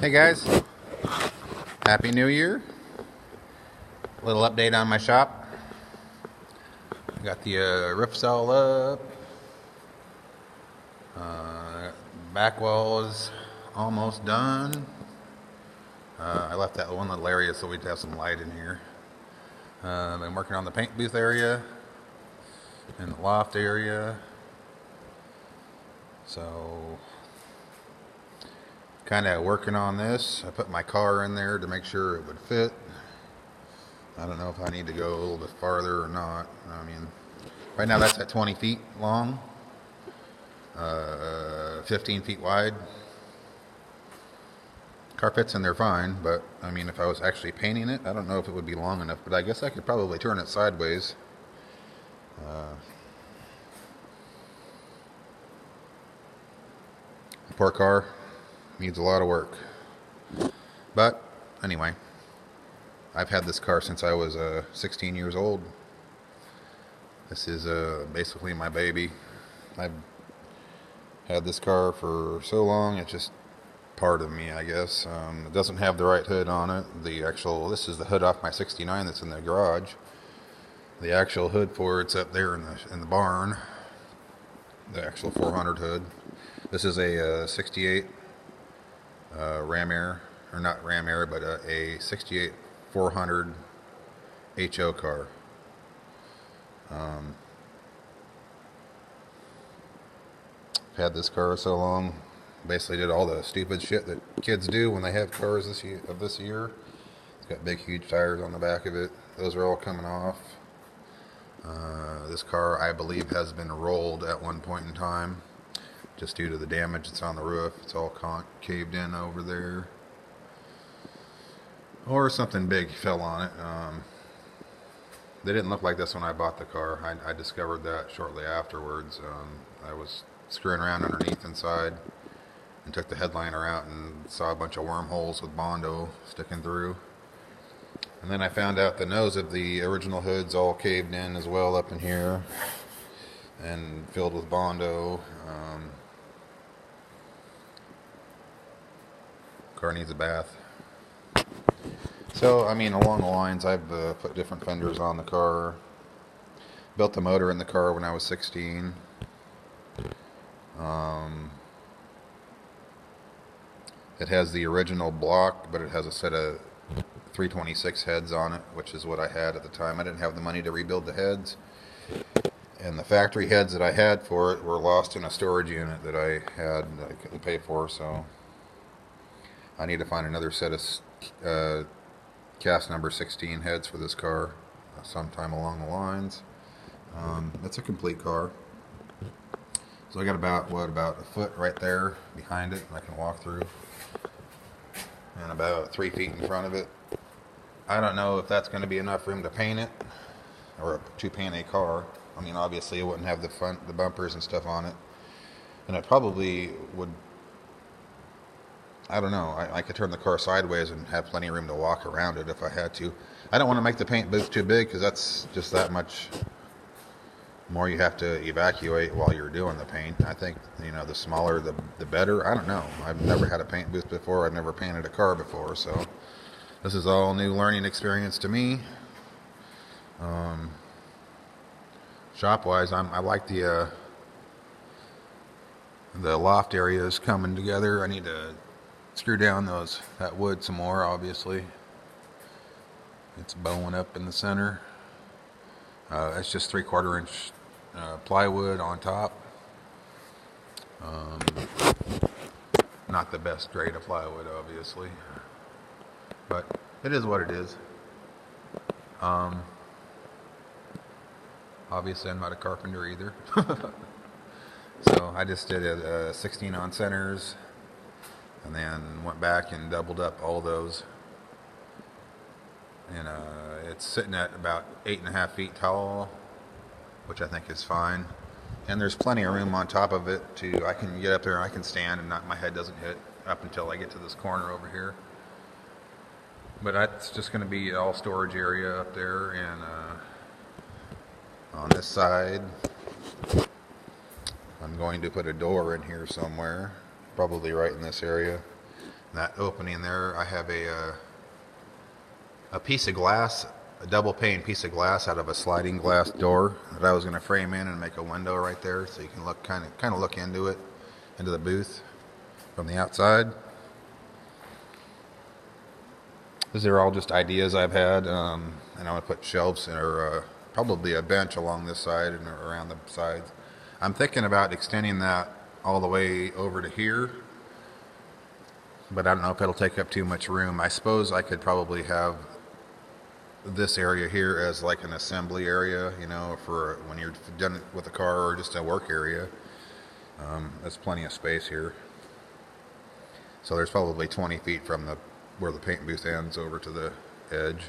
Hey guys, Happy New Year. Little update on my shop. Got the roofs all up. Back wall is almost done. I left that one little area so we'd have some light in here. Been working on the paint booth area and the loft area. So, kind of working on this. I put my car in there to make sure it would fit. I don't know if I need to go a little bit farther or not. I mean, right now that's at 20 feet long, 15 feet wide. Car fits in there fine, but I mean, if I was actually painting it, I don't know if it would be long enough, but I guess I could probably turn it sideways. Poor car needs a lot of work. But anyway, I've had this car since I was 16 years old. This is basically my baby. I've had this car for so long, it's just part of me, I guess. It doesn't have the right hood on it. This is the hood off my 69 that's in the garage. The actual hood for it's up there in the barn. The actual 400 hood. This is a 68 Ram Air, or not Ram Air, but a 68 400 HO car. I've had this car so long. Basically did all the stupid shit that kids do when they have cars this year. It's got big, huge tires on the back of it. Those are all coming off. This car, I believe, has been rolled at one point in time, just due to the damage that's on the roof. It's all caved in over there. Or something big fell on it. They didn't look like this when I bought the car. I discovered that shortly afterwards. I was screwing around underneath inside and took the headliner out and saw a bunch of wormholes with Bondo sticking through. And then I found out the nose of the original hood's all caved in as well up in here and filled with Bondo. Car needs a bath. So, I mean, along the lines, I've put different fenders on the car. Built the motor in the car when I was 16. It has the original block, but it has a set of 326 heads on it, which is what I had at the time. I didn't have the money to rebuild the heads. And the factory heads that I had for it were lost in a storage unit that I had that I couldn't pay for, so I need to find another set of cast number 16 heads for this car sometime along the lines. It's a complete car. So I got about a foot right there behind it I can walk through, and about 3 feet in front of it. I don't know if that's going to be enough room to paint it, or to paint a car. I mean, obviously it wouldn't have the bumpers and stuff on it, and it probably would. I don't know. I could turn the car sideways and have plenty of room to walk around it if I had to. I don't want to make the paint booth too big because that's just that much more you have to evacuate while you're doing the paint. I think, the smaller the better. I don't know. I've never had a paint booth before. I've never painted a car before, so this is all new learning experience to me. Shop-wise, I like the loft areas coming together. I need to screw down that wood some more, obviously. It's bowing up in the center. It's just 3/4 inch plywood on top. Not the best grade of plywood, obviously, but it is what it is. Obviously I'm not a carpenter either. So I just did a 16 on centers and then went back and doubled up all those, and it's sitting at about 8.5 feet tall, which I think is fine. And there's plenty of room on top of it I can get up there and I can stand and my head doesn't hit up until I get to this corner over here. But that's just going to be all storage area up there, and on this side I'm going to put a door in here somewhere, probably right in this area. That opening there, I have a piece of glass, a double pane piece of glass out of a sliding glass door that I was going to frame in and make a window right there, so you can look kind of look into it, into the booth from the outside. These are all just ideas I've had, and I'm going to put shelves or probably a bench along this side and around the sides. I'm thinking about extending that all the way over to here, but I don't know if it'll take up too much room. I suppose I could probably have this area here as like an assembly area, you know, for when you're done with the car, or just a work area. There's plenty of space here. So there's probably 20 feet from where the paint booth ends over to the edge.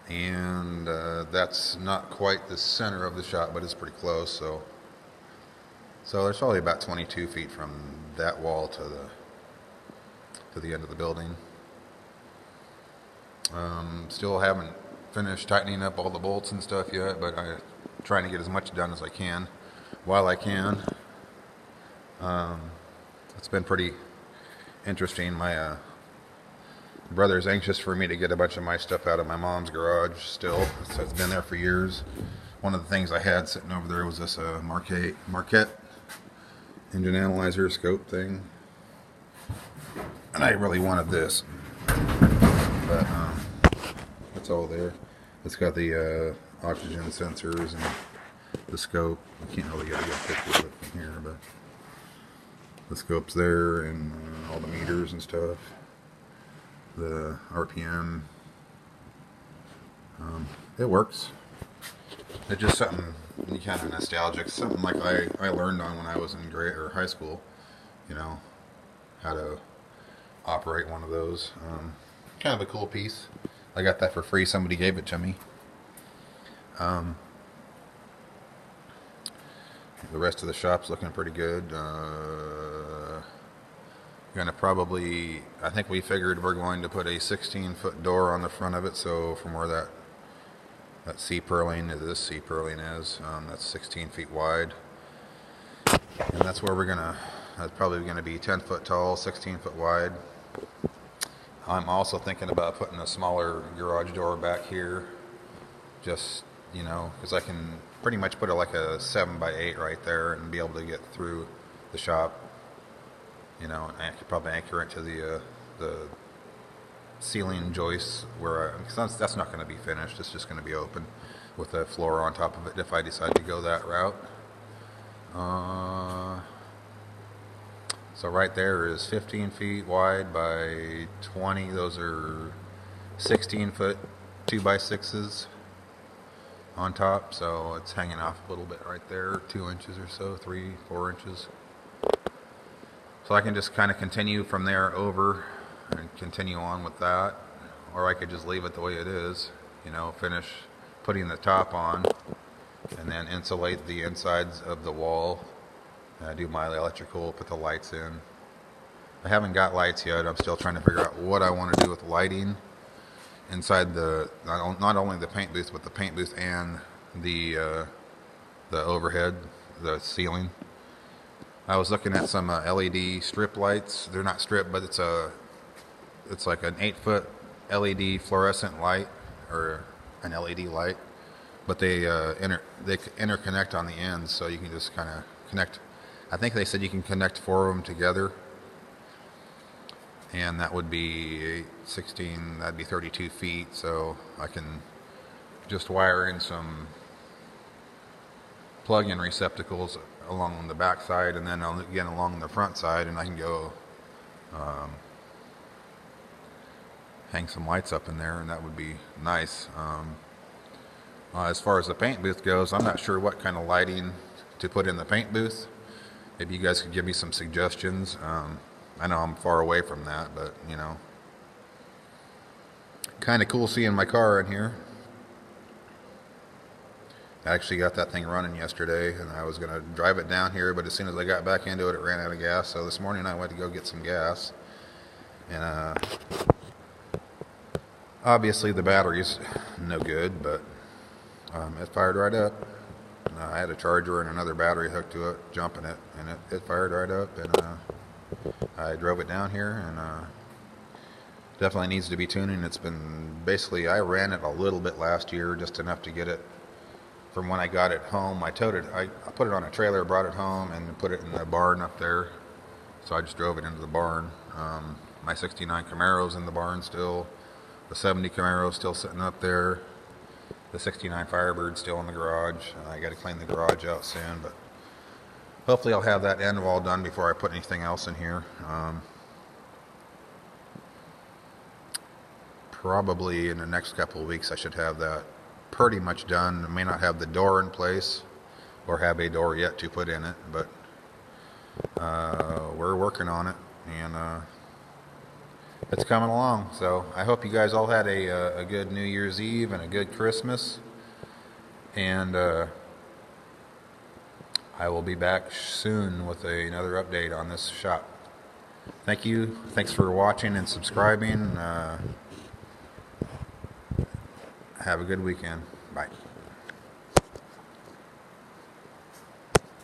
And that's not quite the center of the shop, but it's pretty close. So there's probably about 22 feet from that wall to the end of the building. Still haven't finished tightening up all the bolts and stuff yet, but I'm trying to get as much done as I can while I can. It's been pretty interesting. My brother's anxious for me to get a bunch of my stuff out of my mom's garage still. It's been there for years. One of the things I had sitting over there was this Marquette engine analyzer scope thing, and I really wanted this, but it's all there. It's got the oxygen sensors and the scope. I can't really get a good picture of it from here, but the scope's there, and all the meters and stuff, the RPM. It works. It's just something kind of nostalgic, something like I learned on when I was in grade or high school, you know, how to operate one of those. Kind of a cool piece. I got that for free. Somebody gave it to me. The rest of the shop's looking pretty good. Gonna probably, I think we figured we're going to put a 16-foot door on the front of it, so from where that C-purling, this C-purling is, that's 16 feet wide, and that's where that's probably gonna be 10 foot tall, 16 foot wide. I'm also thinking about putting a smaller garage door back here, just, you know, because I can pretty much put like a 7x8 right there and be able to get through the shop, you know, and I could probably anchor it to the ceiling joists because that's not going to be finished. It's just going to be open with a floor on top of it if I decide to go that route. So right there is 15 feet wide by 20. Those are 16 foot 2x6s on top, so it's hanging off a little bit right there, 2 inches or so, 3-4 inches. So I can just kind of continue from there over and continue on with that, or I could just leave it the way it is, you know, finish putting the top on and then insulate the insides of the wall, do my electrical, put the lights in. I haven't got lights yet. I'm still trying to figure out what I want to do with lighting inside not only the paint booth, but the paint booth and the overhead, the ceiling. I was looking at some LED strip lights. They're not strip, but it's like an 8-foot LED fluorescent light, or an LED light, but they interconnect on the ends, so you can just kind of connect. I think they said you can connect 4 of them together, and that would be 16. That'd be 32 feet. So I can just wire in some plug-in receptacles along the back side, and then again along the front side, and I can go hang some lights up in there, and that would be nice. As far as the paint booth goes, I'm not sure what kind of lighting to put in the paint booth. Maybe you guys could give me some suggestions. I know I'm far away from that, but you know, kind of cool seeing my car in here. I actually got that thing running yesterday, and I was going to drive it down here, but as soon as I got back into it, it ran out of gas. So this morning I went to go get some gas, and obviously the battery's no good, but it fired right up. I had a charger and another battery hooked to it, jumping it, and it fired right up, and I drove it down here, and definitely needs to be tuning. It's been basically, I ran it a little bit last year, just enough to get it from when I got it home. I towed it, I put it on a trailer, brought it home, and put it in the barn up there. So I just drove it into the barn. My 69 Camaro's in the barn still. The 70 Camaro's still sitting up there. The 69 Firebird's still in the garage. I got to clean the garage out soon, but hopefully I'll have that end wall done before I put anything else in here. Probably in the next couple of weeks I should have that pretty much done. I may not have the door in place or have a door yet to put in it, but we're working on it, and it's coming along. So I hope you guys all had a good New Year's Eve and a good Christmas, and I will be back soon with another update on this shop. Thank you. Thanks for watching and subscribing. Have a good weekend.